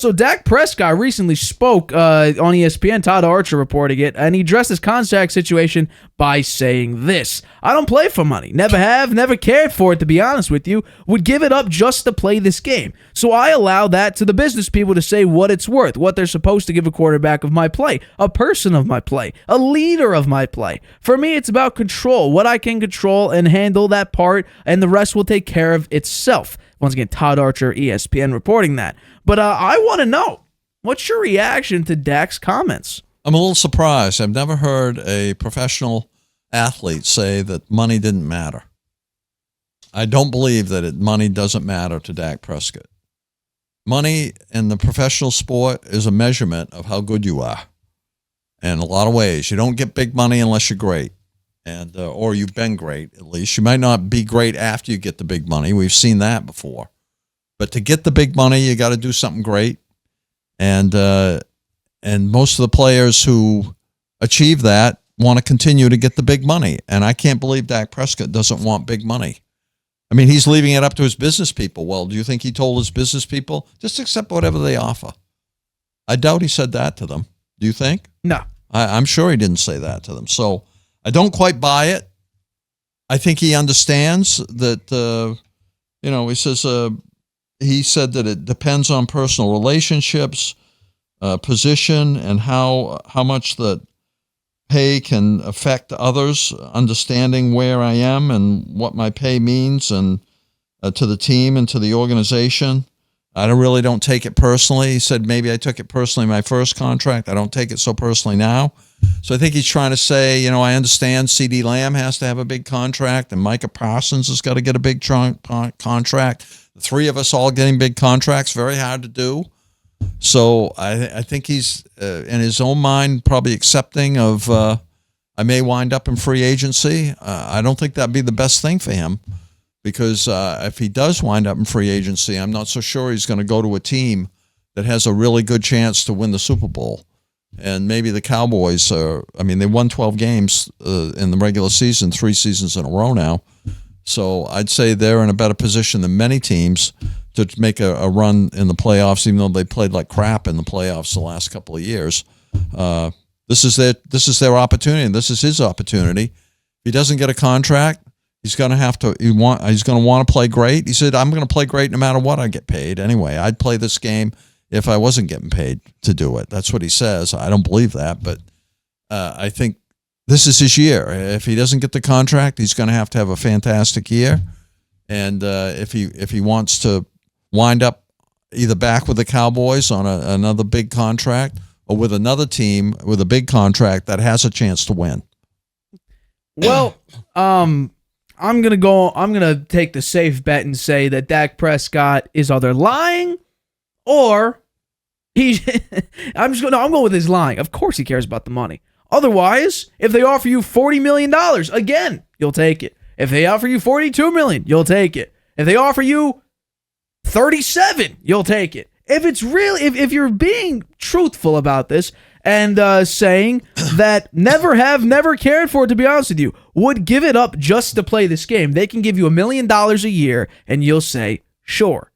So Dak Prescott recently spoke on ESPN, Todd Archer reporting it, and he addressed his contract situation by saying this: "I don't play for money. Never have, never cared for it, to be honest with you. Would give it up just to play this game. So I allow that to the business people to say what it's worth, what they're supposed to give a quarterback of my play, a person of my play, a leader of my play. For me, it's about control, what I can control and handle that part, and the rest will take care of itself." Once again, Todd Archer, ESPN, reporting that. But I want to know, what's your reaction to Dak's comments? I'm a little surprised. I've never heard a professional athlete say that money didn't matter. I don't believe that money doesn't matter to Dak Prescott. Money in the professional sport is a measurement of how good you are. In a lot of ways. You don't get big money unless you're great. And or you've been great, at least. You might not be great after you get the big money. We've seen that before. But to get the big money, you got to do something great. And most of the players who achieve that want to continue to get the big money. And I can't believe Dak Prescott doesn't want big money. I mean, he's leaving it up to his business people. Well, do you think he told his business people, just accept whatever they offer? I doubt he said that to them. Do you think? No. I'm sure he didn't say that to them. So I don't quite buy it. I think he understands that, he says, he said that it depends on personal relationships, position, and how much the pay can affect others, understanding where I am and what my pay means and to the team and to the organization. I really don't take it personally. He said maybe I took it personally in my first contract. I don't take it so personally now. So I think he's trying to say, I understand CeeDee Lamb has to have a big contract and Micah Parsons has got to get a big contract. The three of us all getting big contracts, very hard to do. So I think he's, in his own mind, probably accepting of I may wind up in free agency. I don't think that'd be the best thing for him because if he does wind up in free agency, I'm not so sure he's going to go to a team that has a really good chance to win the Super Bowl. And maybe the Cowboys they won 12 games in the regular season, 3 seasons in a row now. So I'd say they're in a better position than many teams to make a run in the playoffs, even though they played like crap in the playoffs the last couple of years. This is their opportunity, and this is his opportunity. If he doesn't get a contract, he's going to he's going to want to play great. He said, "I'm going to play great no matter what I get paid. Anyway, I'd play this game if I wasn't getting paid to do it." That's what he says. I don't believe that, but I think this is his year. If he doesn't get the contract, he's going to have a fantastic year. And if he wants to wind up either back with the Cowboys on another big contract or with another team with a big contract that has a chance to win. Well, I'm gonna take the safe bet and say that Dak Prescott is either lying or I'm going with his lying. Of course he cares about the money. Otherwise, if they offer you $40 million, again, you'll take it. If they offer you $42 million, you'll take it. If they offer you $37, you'll take it. If it's really, if you're being truthful about this and saying that never cared for it, to be honest with you, would give it up just to play this game, they can give you $1 million a year and you'll say, sure.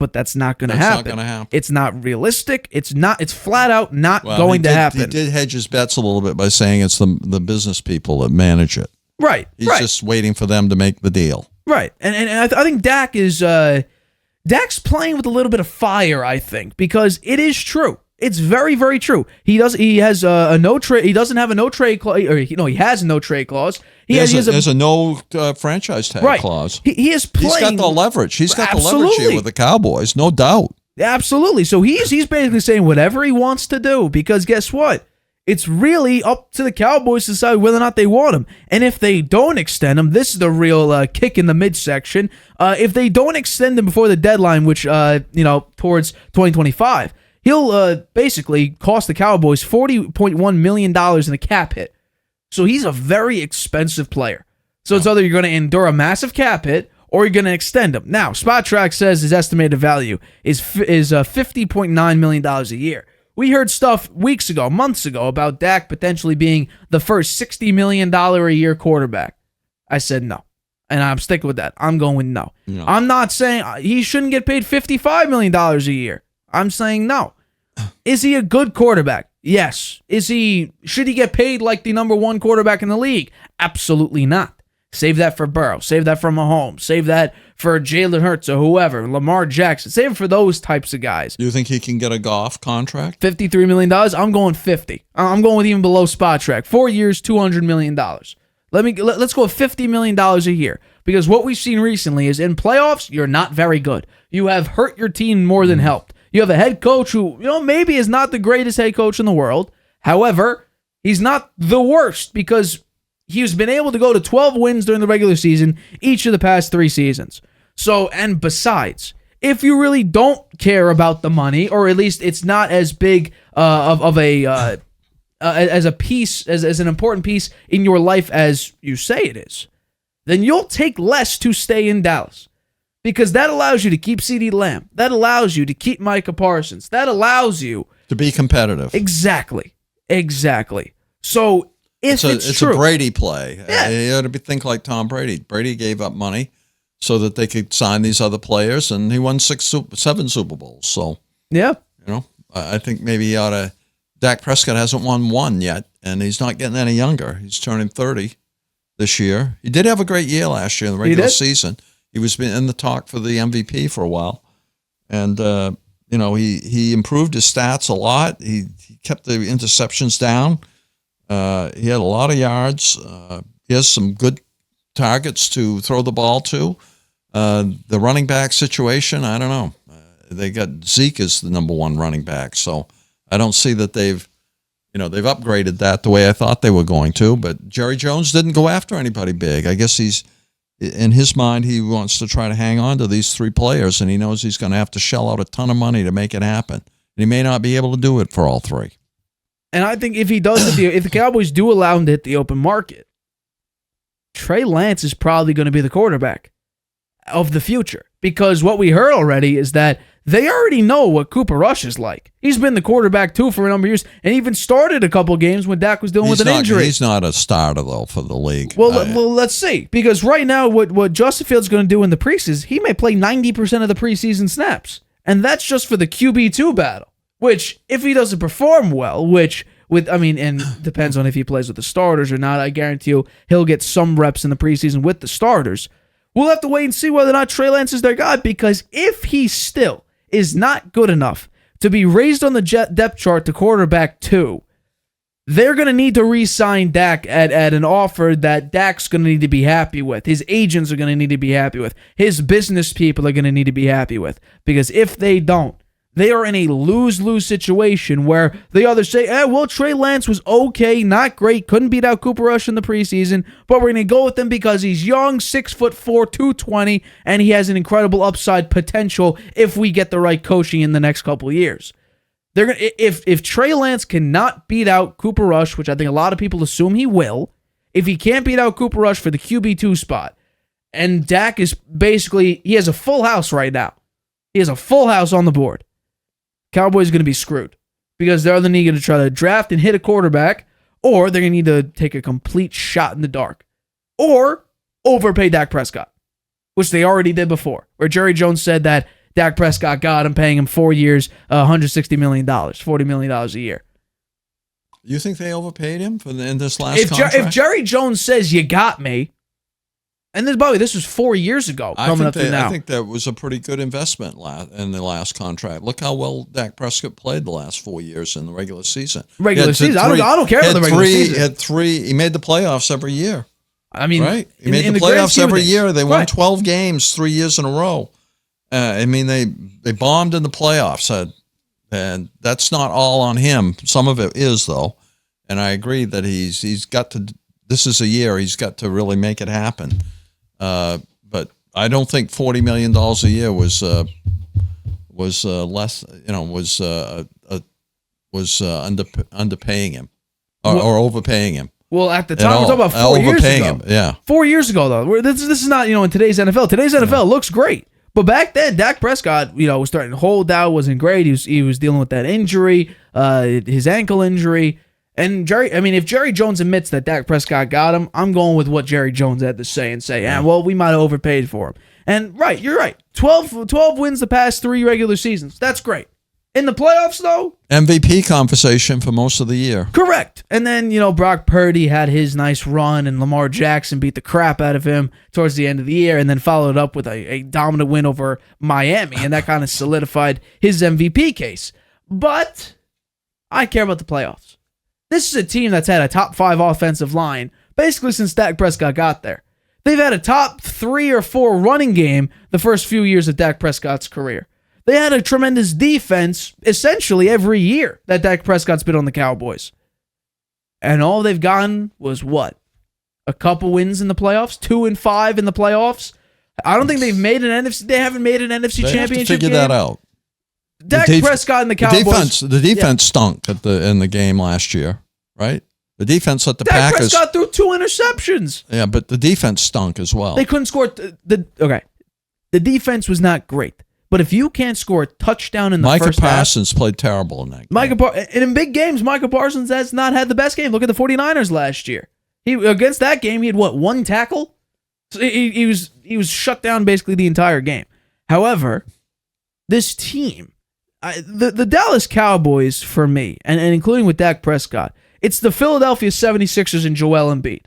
But that's not going to happen. Not going to happen. It's not realistic. It's flat out not going to happen. He did hedge his bets a little bit by saying it's the business people that manage it. Right. He's just waiting for them to make the deal. Right. And I think Dak is Dak's playing with a little bit of fire, I think, because it is true. It's very, very true. He has a no trade. He doesn't have a no trade clause. He has a no trade clause. He has a no franchise tag clause. He is playing. He's got the leverage. He's got the leverage here with the Cowboys, no doubt. Absolutely. So he's basically saying whatever he wants to do because guess what? It's really up to the Cowboys to decide whether or not they want him. And if they don't extend him, this is the real kick in the midsection. If they don't extend him before the deadline, which towards 2025. He'll basically cost the Cowboys $40.1 million in a cap hit. So he's a very expensive player. So it's either you're going to endure a massive cap hit or you're going to extend him. Now, SpotTrack says his estimated value is $50.9 million a year. We heard stuff months ago, about Dak potentially being the first $60 million a year quarterback. I said no. And I'm sticking with that. I'm going with no. I'm not saying he shouldn't get paid $55 million a year. I'm saying no. Is he a good quarterback? Yes. Should he get paid like the number one quarterback in the league? Absolutely not. Save that for Burrow. Save that for Mahomes. Save that for Jalen Hurts or whoever, Lamar Jackson. Save it for those types of guys. Do you think he can get a Goff contract? $53 million? I'm going 50. I'm going with even below spot track. 4 years, $200 million. Let's go with $50 million a year. Because what we've seen recently is in playoffs, you're not very good. You have hurt your team more than helped. You have a head coach who, maybe is not the greatest head coach in the world. However, he's not the worst because he's been able to go to 12 wins during the regular season each of the past 3 seasons. So, and besides, if you really don't care about the money, or at least it's not as big as an important piece in your life as you say it is, then you'll take less to stay in Dallas. Because that allows you to keep CeeDee Lamb. That allows you to keep Micah Parsons. That allows you to be competitive. Exactly. So if it's true, a Brady play. Yeah. You ought to think like Tom Brady. Brady gave up money so that they could sign these other players, and he won 7 Super Bowls. So yeah, I think maybe he ought to. Dak Prescott hasn't won one yet, and he's not getting any younger. He's turning 30 this year. He did have a great year last year in the regular season. He was in the talk for the MVP for a while, and he improved his stats a lot. He kept the interceptions down. He had a lot of yards. He has some good targets to throw the ball to. The running back situation, I don't know. They got Zeke as the number 1 running back, so I don't see that they've upgraded that the way I thought they were going to. But Jerry Jones didn't go after anybody big. I guess in his mind, he wants to try to hang on to these 3 players, and he knows he's going to have to shell out a ton of money to make it happen. And he may not be able to do it for all 3. And I think if he does, if the Cowboys do allow him to hit the open market, Trey Lance is probably going to be the quarterback of the future. Because what we heard already is that they already know what Cooper Rush is like. He's been the quarterback, too, for a number of years, and even started a couple games when Dak was dealing with an injury. He's not a starter, though, for the league. Well, let's see. Because right now, what Justin Fields is going to do in the preseason, he may play 90% of the preseason snaps. And that's just for the QB2 battle. Which, if he doesn't perform well, and depends on if he plays with the starters or not, I guarantee you he'll get some reps in the preseason with the starters. We'll have to wait and see whether or not Trey Lance is their guy, because if he still is not good enough to be raised on the depth chart to quarterback 2, they're going to need to re-sign Dak at an offer that Dak's going to need to be happy with. His agents are going to need to be happy with. His business people are going to need to be happy with. Because if they don't, they are in a lose-lose situation where they either say, Trey Lance was okay, not great, couldn't beat out Cooper Rush in the preseason, but we're going to go with him because he's young, 6'4", 220, and he has an incredible upside potential if we get the right coaching in the next couple of years. They're gonna, if Trey Lance cannot beat out Cooper Rush, which I think a lot of people assume he will, if he can't beat out Cooper Rush for the QB2 spot, and Dak is basically, he has a full house right now. He has a full house on the board. Cowboys are going to be screwed because they're either going to try to draft and hit a quarterback, or they're going to need to take a complete shot in the dark, or overpay Dak Prescott, which they already did before, where Jerry Jones said that Dak Prescott got him, paying him 4 years, $160 million, $40 million a year. You think they overpaid him in this last contract? If Jerry Jones says, you got me, and this, by the way, this was 4 years ago, coming up to now. I think that was a pretty good investment in the last contract. Look how well Dak Prescott played the last 4 years in the regular season. I don't care about the regular season. He made the playoffs every year. I mean, right? He made the playoffs every year. They won 12 games 3 years in a row. They bombed in the playoffs, and that's not all on him. Some of it is, though, and I agree that he's got to. This is a year he's got to really make it happen. But I don't think $40 million a year was less. Was underpaying him or overpaying him. Well, at the time, we're talking about 4 years ago. Him, yeah. 4 years ago, though. This is not, in today's NFL. Today's NFL looks great. But back then, Dak Prescott, was starting to hold out, wasn't great. He was dealing with that injury, his ankle injury. And if Jerry Jones admits that Dak Prescott got him, I'm going with what Jerry Jones had to say and say, we might have overpaid for him. And you're right. 12 wins the past 3 regular seasons. That's great. In the playoffs, though, MVP conversation for most of the year. correct. And then, Brock Purdy had his nice run, and Lamar Jackson beat the crap out of him towards the end of the year, and then followed up with a dominant win over Miami, and that kind of solidified his MVP case. But I care about the playoffs. This is a team that's had a top 5 offensive line basically since Dak Prescott got there. They've had a top 3 or 4 running game the first few years of Dak Prescott's career. They had a tremendous defense essentially every year that Dak Prescott's been on the Cowboys. And all they've gotten was what? A couple wins in the playoffs? 2-5 in the playoffs? I don't think they've made an NFC. They haven't made an NFC They championship have to figure game. that out. Dak Prescott and the Cowboys. The defense stunk in the game last year, right? The defense let the Dak Packers. Prescott threw 2 interceptions. Yeah, but the defense stunk as well. They couldn't score. Okay. The defense was not great. But if you can't score a touchdown in the first half. Micah Parsons played terrible in that game. And in big games, Micah Parsons has not had the best game. Look at the 49ers last year. Against that game, he had, 1 tackle? So he was shut down basically the entire game. However, this team, the Dallas Cowboys, for me, and including with Dak Prescott, it's the Philadelphia 76ers and Joel Embiid.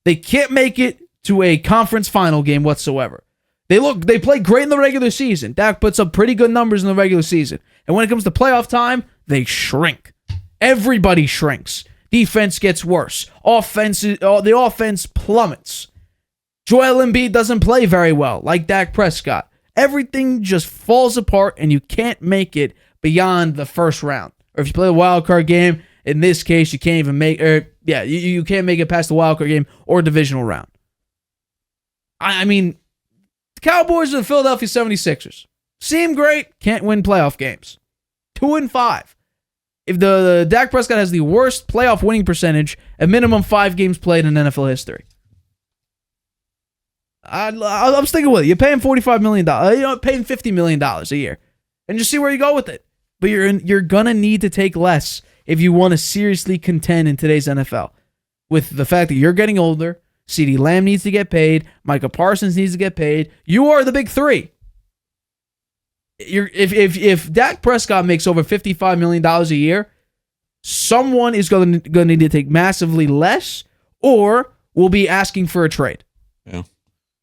They can't make it to a conference final game whatsoever. They play great in the regular season. Dak puts up pretty good numbers in the regular season. And when it comes to playoff time, they shrink. Everybody shrinks. Defense gets worse. The offense plummets. Joel Embiid doesn't play very well, like Dak Prescott. Everything just falls apart, and you can't make it beyond the first round. Or if you play the wild card game, in this case, you can't even make. You can't make it past the wild card game or divisional round. I mean, the Cowboys are the Philadelphia 76ers. Seem great, can't win playoff games. 2-5. If the Dak Prescott has the worst playoff winning percentage, a minimum 5 games played in NFL history. I'm sticking with it. You pay him $45 million. Pay him $50 million a year, and just see where you go with it. But you're gonna need to take less if you want to seriously contend in today's NFL. With the fact that you're getting older, CeeDee Lamb needs to get paid, Micah Parsons needs to get paid. You are the big 3. If Dak Prescott makes over $55 million a year, someone is going to need to take massively less, or will be asking for a trade. Yeah.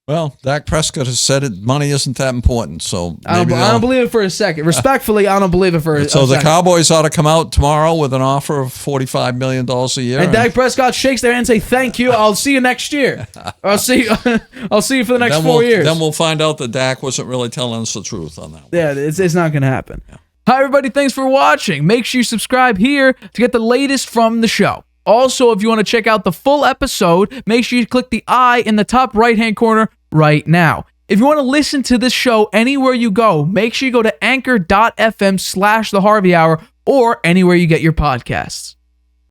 Well, Dak Prescott has said it. Money isn't that important, so I don't believe it for a second. Respectfully, I don't believe it for a second. So the Cowboys ought to come out tomorrow with an offer of $45 million a year. And Dak Prescott shakes their hand and say, "Thank you. I'll see you next year. I'll see you for the next 4 years." Then we'll find out that Dak wasn't really telling us the truth on that one. Yeah, it's not going to happen. Yeah. Hi, everybody. Thanks for watching. Make sure you subscribe here to get the latest from the show. Also, if you want to check out the full episode, make sure you click the I in the top right-hand corner right now. If you want to listen to this show anywhere you go, make sure you go to anchor.fm/The Harvey Hour or anywhere you get your podcasts.